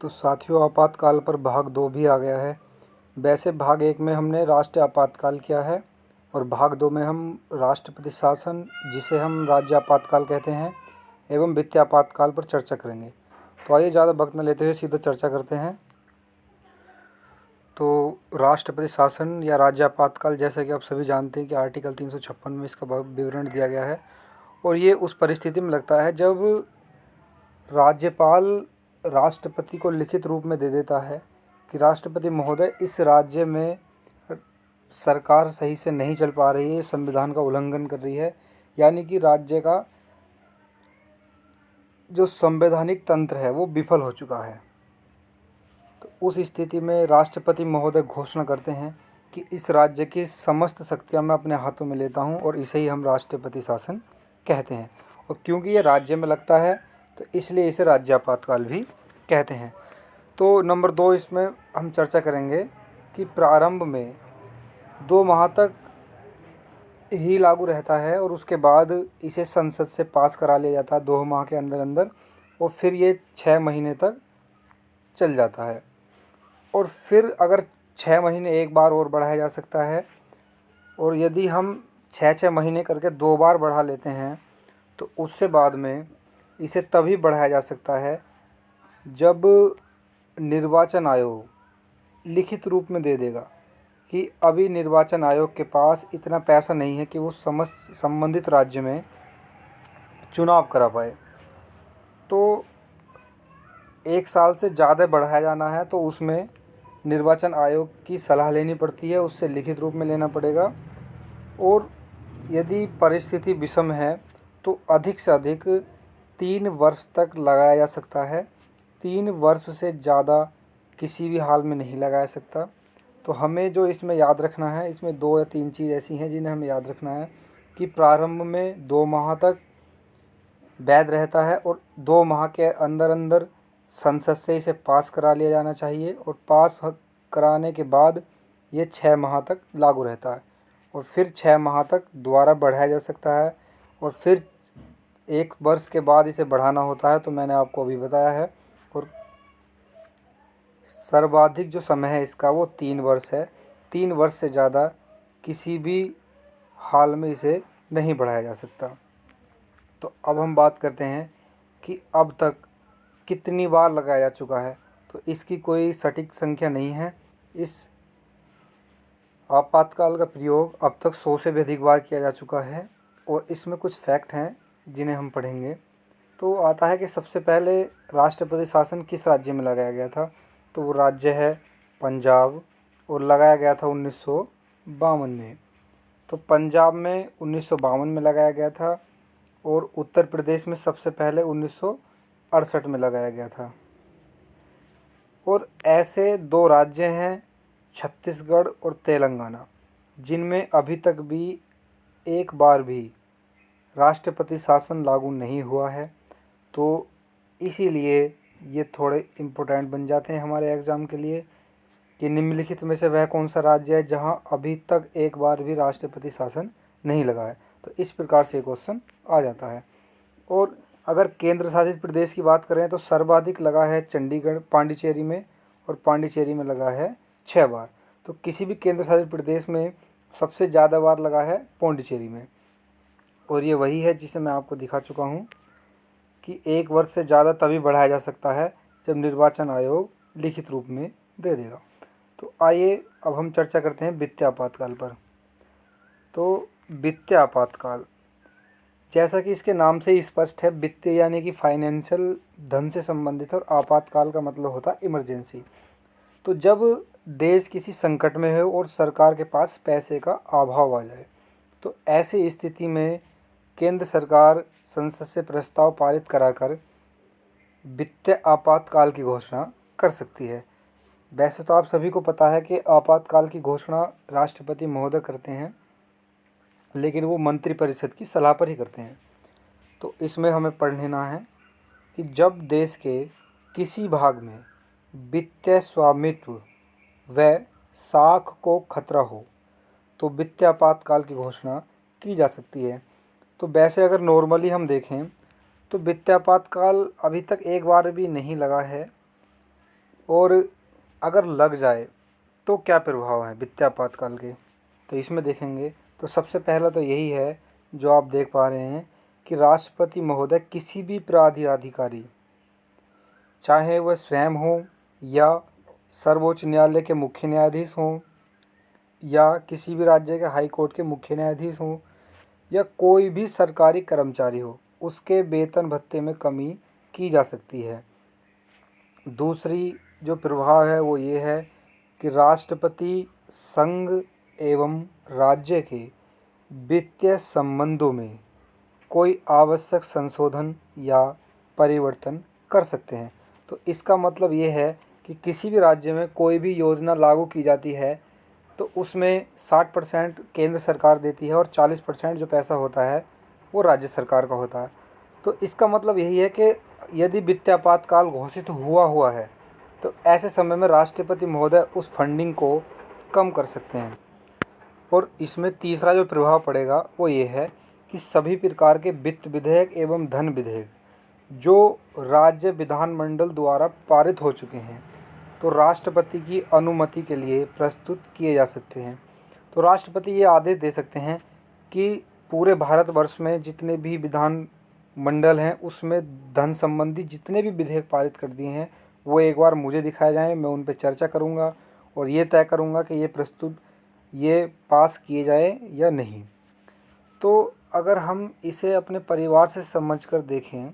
तो साथियों, आपातकाल पर भाग 2 भी आ गया है। वैसे भाग 1 में हमने राष्ट्रीय आपातकाल किया है और भाग 2 में हम राष्ट्रपति शासन, जिसे हम राज्य आपातकाल कहते हैं, एवं वित्तीय आपातकाल पर चर्चा करेंगे। तो आइए ज़्यादा वक्त न लेते हुए सीधा चर्चा करते हैं। तो राष्ट्रपति शासन या राज्य आपातकाल, जैसा कि आप सभी जानते हैं कि आर्टिकल 356 में इसका विवरण दिया गया है और ये उस परिस्थिति में लगता है जब राज्यपाल राष्ट्रपति को लिखित रूप में दे देता है कि राष्ट्रपति महोदय, इस राज्य में सरकार सही से नहीं चल पा रही है, संविधान का उल्लंघन कर रही है, यानी कि राज्य का जो संवैधानिक तंत्र है वो विफल हो चुका है। तो उस स्थिति में राष्ट्रपति महोदय घोषणा करते हैं कि इस राज्य की समस्त शक्तियां मैं अपने हाथों में लेता हूं और इसे ही हम राष्ट्रपति शासन कहते हैं। और क्योंकि ये राज्य में लगता है तो इसलिए इसे राज्य आपातकाल भी कहते हैं। तो नंबर 2 इसमें हम चर्चा करेंगे कि प्रारंभ में 2 माह तक ही लागू रहता है और उसके बाद इसे संसद से पास करा लिया जाता है 2 माह के अंदर अंदर, और फिर ये 6 महीने तक चल जाता है। और फिर अगर 6 महीने एक बार और बढ़ाया जा सकता है, और यदि हम 6-6 महीने करके 2 बार बढ़ा लेते हैं तो उससे बाद में इसे तभी बढ़ाया जा सकता है जब निर्वाचन आयोग लिखित रूप में दे देगा कि अभी निर्वाचन आयोग के पास इतना पैसा नहीं है कि वो संबंधित राज्य में चुनाव करा पाए। तो 1 साल से ज़्यादा बढ़ाया जाना है तो उसमें निर्वाचन आयोग की सलाह लेनी पड़ती है, उससे लिखित रूप में लेना पड़ेगा। और यदि परिस्थिति विषम है तो अधिक से अधिक 3 वर्ष तक लगाया जा सकता है। 3 वर्ष से ज़्यादा किसी भी हाल में नहीं लगाया सकता। तो हमें जो इसमें याद रखना है, इसमें 2 या 3 चीज़ ऐसी हैं जिन्हें हमें याद रखना है कि प्रारंभ में 2 माह तक वैध रहता है और 2 माह के अंदर अंदर संसद से इसे पास करा लिया जाना चाहिए, और पास कराने के बाद ये 6 माह तक लागू रहता है और फिर 6 माह तक दोबारा बढ़ाया जा सकता है और फिर 1 वर्ष के बाद इसे बढ़ाना होता है। तो मैंने आपको अभी बताया है। और सर्वाधिक जो समय है इसका वो 3 वर्ष है। 3 वर्ष से ज़्यादा किसी भी हाल में इसे नहीं बढ़ाया जा सकता। तो अब हम बात करते हैं कि अब तक कितनी बार लगाया जा चुका है। तो इसकी कोई सटीक संख्या नहीं है। इस आपातकाल का प्रयोग अब तक 100 से भी अधिक बार किया जा चुका है और इसमें कुछ फैक्ट हैं जिन्हें हम पढ़ेंगे। तो आता है कि सबसे पहले राष्ट्रपति शासन किस राज्य में लगाया गया था। तो वो राज्य है पंजाब और लगाया गया था 1952 में। तो पंजाब में 1952 में लगाया गया था और उत्तर प्रदेश में सबसे पहले 1968 में लगाया गया था। और ऐसे 2 राज्य हैं छत्तीसगढ़ और तेलंगाना, जिनमें अभी तक भी एक बार भी राष्ट्रपति शासन लागू नहीं हुआ है। तो इसीलिए ये थोड़े इम्पोर्टेंट बन जाते हैं हमारे एग्ज़ाम के लिए कि निम्नलिखित में से वह कौन सा राज्य है जहां अभी तक एक बार भी राष्ट्रपति शासन नहीं लगा है। तो इस प्रकार से क्वेश्चन आ जाता है। और अगर केंद्र शासित प्रदेश की बात करें तो सर्वाधिक लगा है चंडीगढ़ पांडिचेरी में, और पांडिचेरी में लगा है 6 बार। तो किसी भी केंद्र शासित प्रदेश में सबसे ज़्यादा बार लगा है पांडिचेरी में, और ये वही है जिसे मैं आपको दिखा चुका हूँ कि 1 वर्ष से ज़्यादा तभी बढ़ाया जा सकता है जब निर्वाचन आयोग लिखित रूप में दे देगा। तो आइए अब हम चर्चा करते हैं वित्तीय आपातकाल पर। तो वित्तीय आपातकाल, जैसा कि इसके नाम से ही स्पष्ट है, वित्तीय यानी कि फाइनेंशियल, धन से संबंधित, और आपातकाल का मतलब होता है इमरजेंसी। तो जब देश किसी संकट में हो और सरकार के पास पैसे का अभाव आ जाए, तो ऐसी स्थिति में केंद्र सरकार संसद से प्रस्ताव पारित कराकर वित्तीय आपातकाल की घोषणा कर सकती है। वैसे तो आप सभी को पता है कि आपातकाल की घोषणा राष्ट्रपति महोदय करते हैं, लेकिन वो मंत्रिपरिषद की सलाह पर ही करते हैं। तो इसमें हमें पढ़ लेना है कि जब देश के किसी भाग में वित्तीय स्वामित्व व साख को खतरा हो तो वित्तीय आपातकाल की घोषणा की जा सकती है। तो वैसे अगर नॉर्मली हम देखें तो वित्तीय आपातकाल अभी तक एक बार भी नहीं लगा है, और अगर लग जाए तो क्या प्रभाव हैं वित्तीय आपातकाल के, तो इसमें देखेंगे तो सबसे पहला तो यही है जो आप देख पा रहे हैं कि राष्ट्रपति महोदय किसी भी प्राधिकारी, चाहे वह स्वयं हो या सर्वोच्च न्यायालय के मुख्य न्यायाधीश हों या किसी भी राज्य के हाई कोर्ट के मुख्य न्यायाधीश हों या कोई भी सरकारी कर्मचारी हो, उसके वेतन भत्ते में कमी की जा सकती है। दूसरी जो प्रभाव है वो ये है कि राष्ट्रपति संघ एवं राज्य के वित्तीय संबंधों में कोई आवश्यक संशोधन या परिवर्तन कर सकते हैं। तो इसका मतलब ये है कि किसी भी राज्य में कोई भी योजना लागू की जाती है तो उसमें 60% केंद्र सरकार देती है और 40% जो पैसा होता है वो राज्य सरकार का होता है। तो इसका मतलब यही है कि यदि वित्तीय आपातकाल घोषित हुआ है तो ऐसे समय में राष्ट्रपति महोदय उस फंडिंग को कम कर सकते हैं। और इसमें तीसरा जो प्रभाव पड़ेगा वो ये है कि सभी प्रकार के वित्त विधेयक एवं धन विधेयक जो राज्य विधानमंडल द्वारा पारित हो चुके हैं तो राष्ट्रपति की अनुमति के लिए प्रस्तुत किए जा सकते हैं। तो राष्ट्रपति ये आदेश दे सकते हैं कि पूरे भारतवर्ष में जितने भी विधान मंडल हैं उसमें धन संबंधी जितने भी विधेयक पारित कर दिए हैं वो एक बार मुझे दिखाए जाएं, मैं उन पर चर्चा करूंगा और ये तय करूंगा कि ये पास किए जाए या नहीं। तो अगर हम इसे अपने परिवार से समझ कर देखें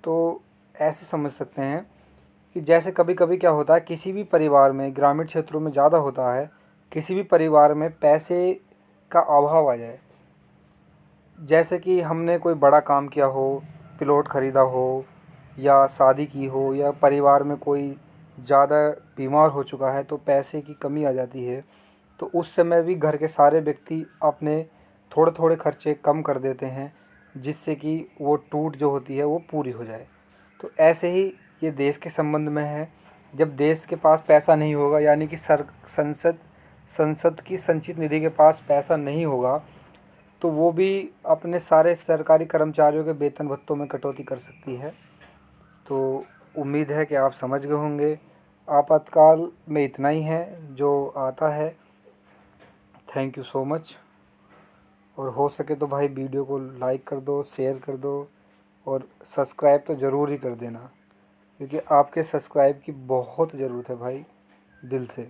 तो ऐसे समझ सकते हैं कि जैसे कभी कभी क्या होता है, किसी भी परिवार में ग्रामीण क्षेत्रों में ज़्यादा होता है, किसी भी परिवार में पैसे का अभाव आ जाए, जैसे कि हमने कोई बड़ा काम किया हो, प्लॉट ख़रीदा हो या शादी की हो या परिवार में कोई ज़्यादा बीमार हो चुका है तो पैसे की कमी आ जाती है, तो उस समय भी घर के सारे व्यक्ति अपने थोड़े थोड़े खर्चे कम कर देते हैं जिससे कि वो टूट जो होती है वो पूरी हो जाए। तो ऐसे ही ये देश के संबंध में है। जब देश के पास पैसा नहीं होगा यानी कि संसद की संचित निधि के पास पैसा नहीं होगा तो वो भी अपने सारे सरकारी कर्मचारियों के वेतन भत्तों में कटौती कर सकती है। तो उम्मीद है कि आप समझ गए होंगे। आपातकाल में इतना ही है जो आता है। Thank you so much. और हो सके तो भाई वीडियो को लाइक कर दो, शेयर कर दो और सब्सक्राइब तो ज़रूर ही कर देना, क्योंकि आपके सब्सक्राइब की बहुत ज़रूरत है भाई, दिल से।